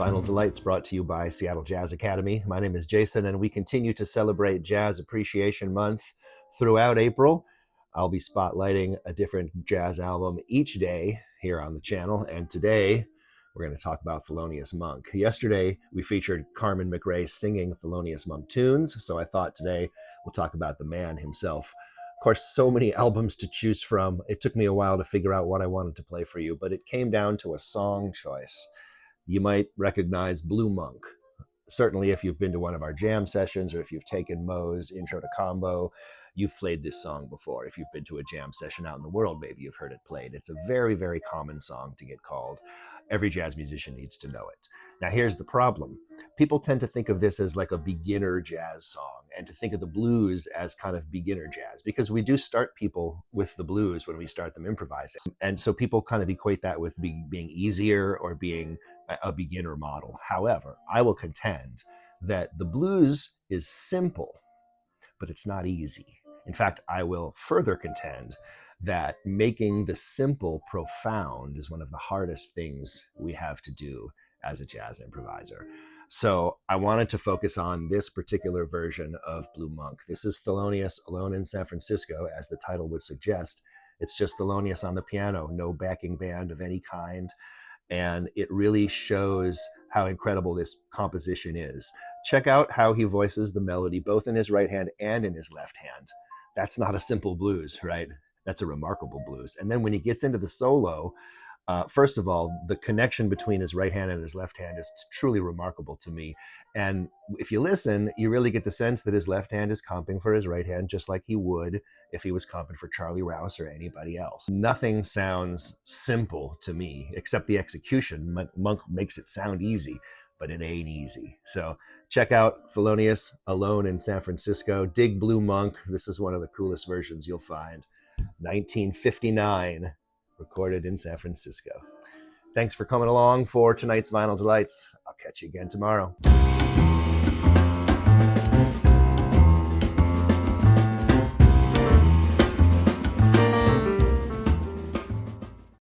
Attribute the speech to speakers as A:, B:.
A: Vinyl Delights, brought to you by Seattle Jazz Academy. My name is Jason, and we continue to celebrate Jazz Appreciation Month throughout April. I'll be spotlighting a different jazz album each day here on the channel, and today we're going to talk about Thelonious Monk. Yesterday, we featured Carmen McRae singing Thelonious Monk tunes, so I thought today we'll talk about the man himself. Of course, so many albums to choose from. It took me a while to figure out what I wanted to play for you, but it came down to a song choice. You might recognize Blue Monk. Certainly, if you've been to one of our jam sessions or if you've taken Mo's Intro to Combo, you've played this song before. If you've been to a jam session out in the world, maybe you've heard it played. It's a very, very common song to get called. Every jazz musician needs to know it. Now, here's the problem. People tend to think of this as like a beginner jazz song and to think of the blues as kind of beginner jazz, because we do start people with the blues when we start them improvising. And so people kind of equate that with being easier or being a beginner model. However, I will contend that the blues is simple, but it's not easy. In fact, I will further contend that making the simple profound is one of the hardest things we have to do as a jazz improviser. So I wanted to focus on this particular version of Blue Monk. This is Thelonious alone in San Francisco, as the title would suggest. It's just Thelonious on the piano, no backing band of any kind. And it really shows how incredible this composition is. Check out how he voices the melody, both in his right hand and in his left hand. That's not a simple blues, right? That's a remarkable blues. And then when he gets into the solo, first of all, the connection between his right hand and his left hand is truly remarkable to me. And if you listen, you really get the sense that his left hand is comping for his right hand, just like he would if he was comping for Charlie Rouse or anybody else. Nothing sounds simple to me, except the execution. Monk makes it sound easy, but it ain't easy. So check out Thelonious alone in San Francisco. Dig Blue Monk. This is one of the coolest versions you'll find. 1959. Recorded in San Francisco. Thanks for coming along for tonight's Vinyl Delights. I'll catch you again tomorrow.